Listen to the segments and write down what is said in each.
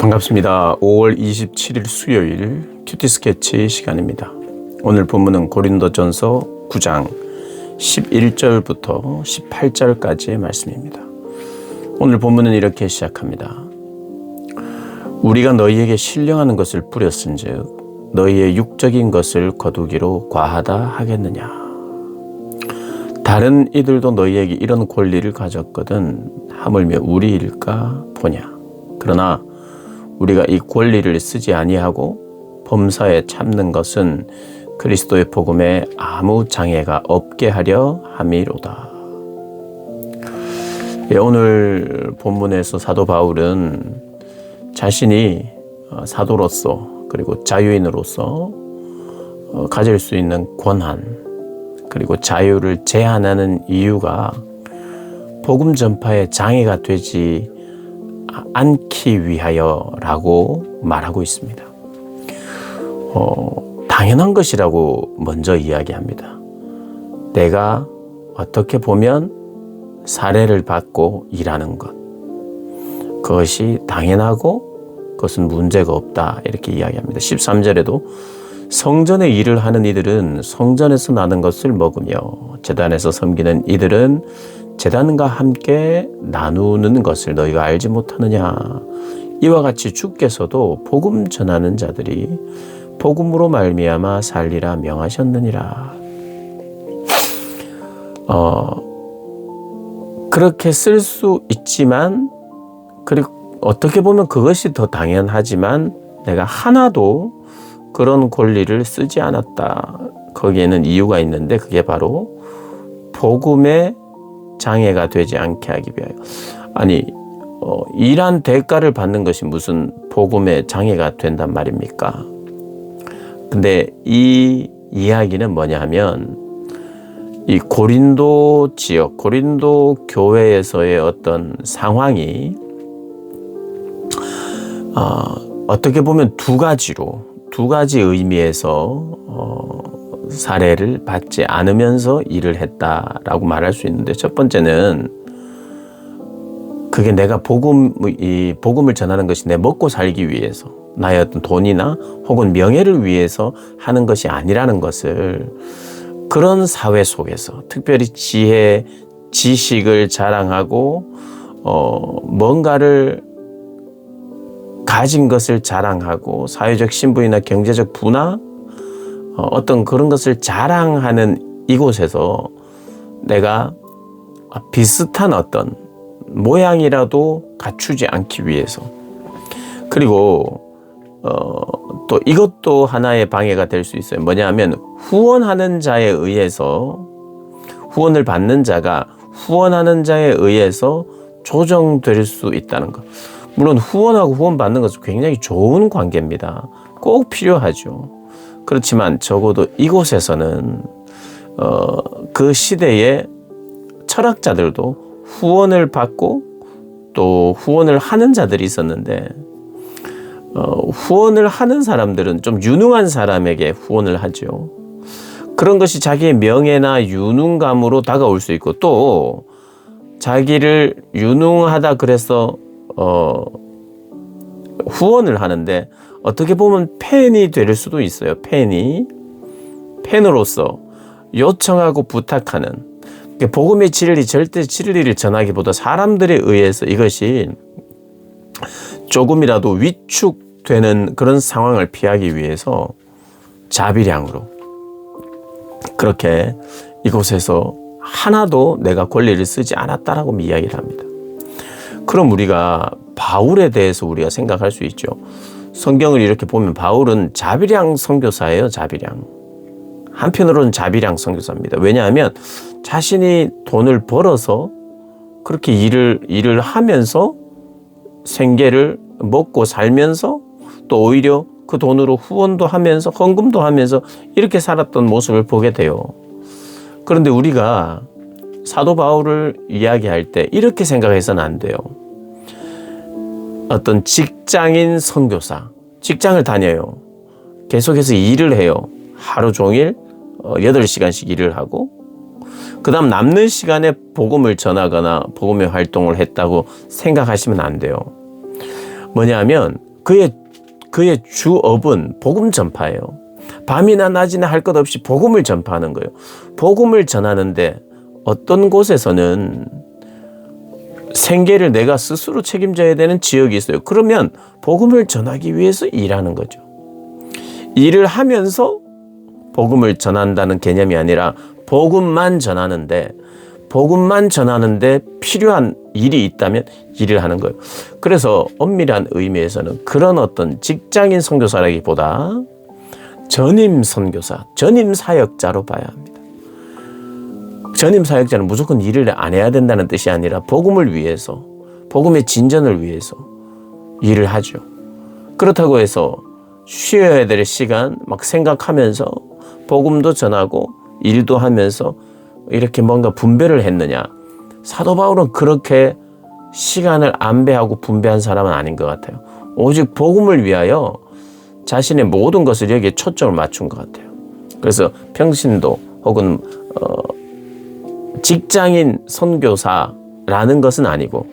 반갑습니다. 5월 27일 수요일 큐티 스케치 시간입니다. 오늘 본문은 고린도전서 9장 11절부터 18절까지의 말씀입니다. 오늘 본문은 이렇게 시작합니다. 우리가 너희에게 신령하는 것을 뿌렸은즉 너희의 육적인 것을 거두기로 과하다 하겠느냐. 다른 이들도 너희에게 이런 권리를 가졌거든 하물며 우리일까 보냐. 그러나 우리가 이 권리를 쓰지 아니하고 범사에 참는 것은 그리스도의 복음에 아무 장애가 없게 하려 함이로다. 오늘 본문에서 사도 바울은 자신이 사도로서 그리고 자유인으로서 가질 수 있는 권한 그리고 자유를 제한하는 이유가 복음 전파에 장애가 되지 않기 위하여라고 말하고 있습니다. 당연한 것이라고 먼저 이야기합니다. 내가 어떻게 보면 사례를 받고 일하는 것, 그것이 당연하고 그것은 문제가 없다 이렇게 이야기합니다. 13절에도 성전의 일을 하는 이들은 성전에서 나는 것을 먹으며 제단에서 섬기는 이들은 제단과 함께 나누는 것을 너희가 알지 못하느냐. 이와 같이 주께서도 복음 전하는 자들이 복음으로 말미암아 살리라 명하셨느니라. 그렇게 쓸 수 있지만 그리고 어떻게 보면 그것이 더 당연하지만 내가 하나도 그런 권리를 쓰지 않았다. 거기에는 이유가 있는데 그게 바로 복음의 장애가 되지 않게 하기 위하여. 아니 일한 대가를 받는 것이 무슨 복음의 장애가 된단 말입니까? 근데 이 이야기는 뭐냐 하면 이 고린도 지역, 고린도 교회에서의 어떤 상황이 어떻게 보면 두 가지 의미에서 사례를 받지 않으면서 일을 했다라고 말할 수 있는데, 첫 번째는 그게 내가 복음을 전하는 것이 내 먹고 살기 위해서 나의 어떤 돈이나 혹은 명예를 위해서 하는 것이 아니라는 것을 그런 사회 속에서 특별히 지혜, 지식을 자랑하고 뭔가를 가진 것을 자랑하고 사회적 신분이나 경제적 부나 어떤 그런 것을 자랑하는 이곳에서 내가 비슷한 어떤 모양이라도 갖추지 않기 위해서, 그리고 또 이것도 하나의 방해가 될 수 있어요. 뭐냐면 후원하는 자에 의해서, 후원을 받는 자가 후원하는 자에 의해서 조정될 수 있다는 것. 물론 후원하고 후원받는 것은 굉장히 좋은 관계입니다. 꼭 필요하죠. 그렇지만 적어도 이곳에서는 그 시대의 철학자들도 후원을 받고 또 후원을 하는 자들이 있었는데, 후원을 하는 사람들은 좀 유능한 사람에게 후원을 하죠. 그런 것이 자기의 명예나 유능감으로 다가올 수 있고, 또 자기를 유능하다 그래서 후원을 하는데 어떻게 보면 팬이 될 수도 있어요. 팬으로서 요청하고 부탁하는, 복음의 진리, 절대 진리를 전하기보다 사람들에 의해서 이것이 조금이라도 위축되는 그런 상황을 피하기 위해서 자비량으로 그렇게 이곳에서 하나도 내가 권리를 쓰지 않았다라고 이야기를 합니다. 그럼 우리가 바울에 대해서 우리가 생각할 수 있죠. 성경을 이렇게 보면 바울은 자비량 선교사예요. 자비량. 한편으로는 자비량 선교사입니다. 왜냐하면 자신이 돈을 벌어서 그렇게 일을 하면서 생계를 먹고 살면서 또 오히려 그 돈으로 후원도 하면서 헌금도 하면서 이렇게 살았던 모습을 보게 돼요. 그런데 우리가 사도 바울을 이야기할 때 이렇게 생각해서는 안 돼요. 어떤 직장인 선교사, 직장을 다녀요. 계속해서 일을 해요. 하루 종일 8시간씩 일을 하고, 그 다음 남는 시간에 복음을 전하거나 복음의 활동을 했다고 생각하시면 안 돼요. 뭐냐면 그의 주업은 복음 전파예요. 밤이나 낮이나 할 것 없이 복음을 전파하는 거예요. 복음을 전하는데 어떤 곳에서는 생계를 내가 스스로 책임져야 되는 지역이 있어요. 그러면 복음을 전하기 위해서 일하는 거죠. 일을 하면서 복음을 전한다는 개념이 아니라 복음만 전하는데 필요한 일이 있다면 일을 하는 거예요. 그래서 엄밀한 의미에서는 그런 어떤 직장인 선교사라기보다 전임 선교사, 전임 사역자로 봐야 합니다. 전임 사역자는 무조건 일을 안 해야 된다는 뜻이 아니라 복음을 위해서, 복음의 진전을 위해서 일을 하죠. 그렇다고 해서 쉬어야 될 시간 막 생각하면서 복음도 전하고 일도 하면서 이렇게 뭔가 분배를 했느냐? 사도 바울은 그렇게 시간을 안배하고 분배한 사람은 아닌 것 같아요. 오직 복음을 위하여 자신의 모든 것을 여기에 초점을 맞춘 것 같아요. 그래서 평신도 혹은 직장인 선교사라는 것은 아니고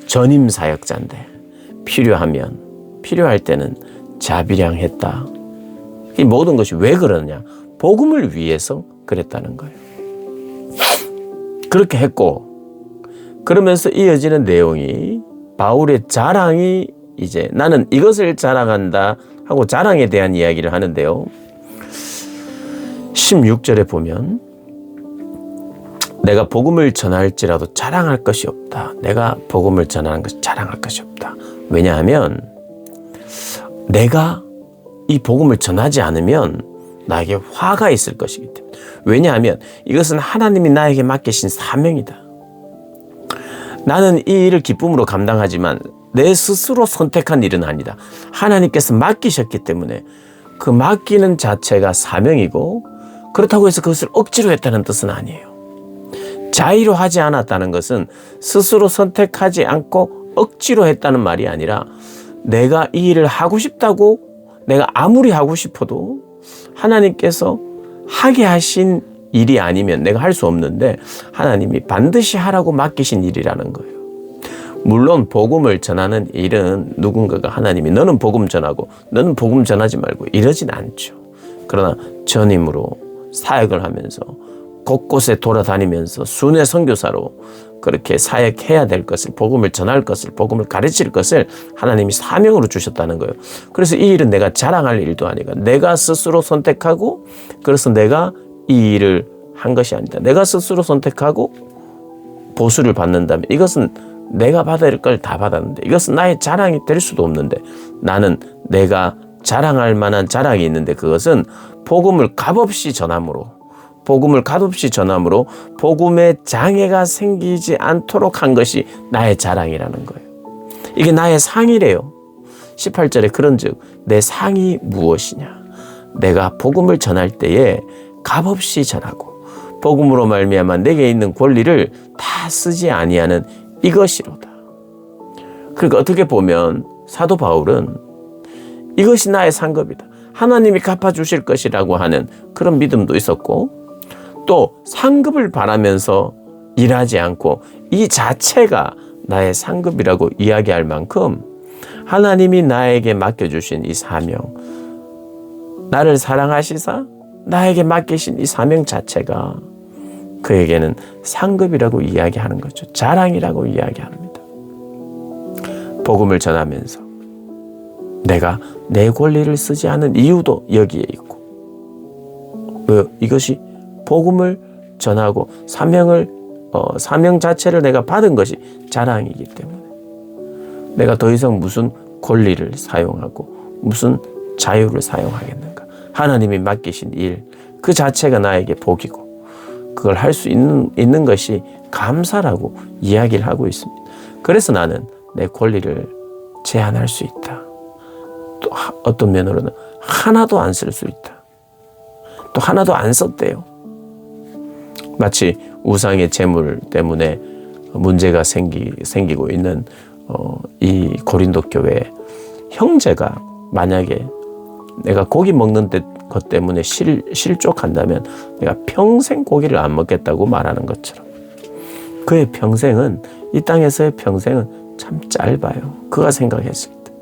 전임 사역자인데 필요할 때는 자비량했다. 이 모든 것이 왜 그러느냐? 복음을 위해서 그랬다는 거예요. 그렇게 했고, 그러면서 이어지는 내용이 바울의 자랑이 이제 나는 이것을 자랑한다 하고 자랑에 대한 이야기를 하는데요. 16절에 보면 내가 복음을 전할지라도 자랑할 것이 없다. 내가 복음을 전하는 것이 자랑할 것이 없다. 왜냐하면 내가 이 복음을 전하지 않으면 나에게 화가 있을 것이기 때문에. 왜냐하면 이것은 하나님이 나에게 맡기신 사명이다. 나는 이 일을 기쁨으로 감당하지만 내 스스로 선택한 일은 아니다. 하나님께서 맡기셨기 때문에 그 맡기는 자체가 사명이고, 그렇다고 해서 그것을 억지로 했다는 뜻은 아니에요. 자의로 하지 않았다는 것은 스스로 선택하지 않고 억지로 했다는 말이 아니라 내가 이 일을 하고 싶다고, 내가 아무리 하고 싶어도 하나님께서 하게 하신 일이 아니면 내가 할 수 없는데 하나님이 반드시 하라고 맡기신 일이라는 거예요. 물론 복음을 전하는 일은 누군가가 하나님이 너는 복음 전하고 너는 복음 전하지 말고 이러진 않죠. 그러나 전임으로 사역을 하면서 곳곳에 돌아다니면서 순회 선교사로 그렇게 사역해야 될 것을, 복음을 전할 것을, 복음을 가르칠 것을 하나님이 사명으로 주셨다는 거예요. 그래서 이 일은 내가 자랑할 일도 아니고 내가 스스로 선택하고, 그래서 내가 이 일을 한 것이 아니다. 내가 스스로 선택하고 보수를 받는다면 이것은 내가 받아야 할 걸 다 받았는데 이것은 나의 자랑이 될 수도 없는데, 나는 내가 자랑할 만한 자랑이 있는데 그것은 복음을 값없이 전함으로, 복음의 장애가 생기지 않도록 한 것이 나의 자랑이라는 거예요. 이게 나의 상이래요. 18절에 그런즉 내 상이 무엇이냐? 내가 복음을 전할 때에 값없이 전하고 복음으로 말미암아 내게 있는 권리를 다 쓰지 아니하는 이것이로다. 그러니까 어떻게 보면 사도 바울은 이것이 나의 상급이다. 하나님이 갚아주실 것이라고 하는 그런 믿음도 있었고, 또 상급을 바라면서 일하지 않고 이 자체가 나의 상급이라고 이야기할 만큼 하나님이 나에게 맡겨주신 이 사명, 나를 사랑하시사 나에게 맡기신 이 사명 자체가 그에게는 상급이라고 이야기하는 거죠. 자랑이라고 이야기합니다. 복음을 전하면서 내가 내 권리를 쓰지 않은 이유도 여기에 있고, 이것이 복음을 전하고 사명 자체를 내가 받은 것이 자랑이기 때문에 내가 더 이상 무슨 권리를 사용하고 무슨 자유를 사용하겠는가. 하나님이 맡기신 일 그 자체가 나에게 복이고 그걸 할 수 있는 것이 감사라고 이야기를 하고 있습니다. 그래서 나는 내 권리를 제한할 수 있다. 또 어떤 면으로는 하나도 안 쓸 수 있다. 또 하나도 안 썼대요. 마치 우상의 제물 때문에 문제가 생기고 있는 이 고린도 교회 형제가 만약에 내가 고기 먹는 것 때문에 실족한다면 내가 평생 고기를 안 먹겠다고 말하는 것처럼 그의 평생은, 이 땅에서의 평생은 참 짧아요. 그가 생각했을 때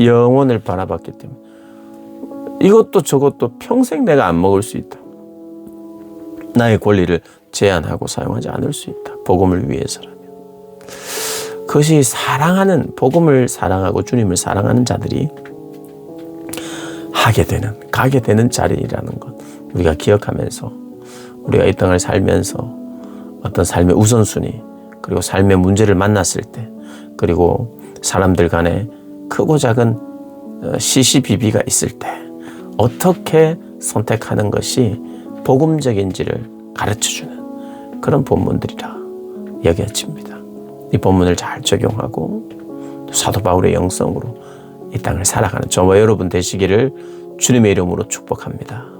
영혼을 바라봤기 때문에 이것도 저것도 평생 내가 안 먹을 수 있다. 나의 권리를 제한하고 사용하지 않을 수 있다. 복음을 위해서라면. 그것이 사랑하는, 복음을 사랑하고 주님을 사랑하는 자들이 하게 되는, 가게 되는 자리라는 것 우리가 기억하면서 우리가 이 땅을 살면서 어떤 삶의 우선순위, 그리고 삶의 문제를 만났을 때, 그리고 사람들 간에 크고 작은 시시비비가 있을 때 어떻게 선택하는 것이 복음적인지를 가르쳐주는 그런 본문들이라 여겨집니다. 이 본문을 잘 적용하고 사도 바울의 영성으로 이 땅을 살아가는 저와 여러분 되시기를 주님의 이름으로 축복합니다.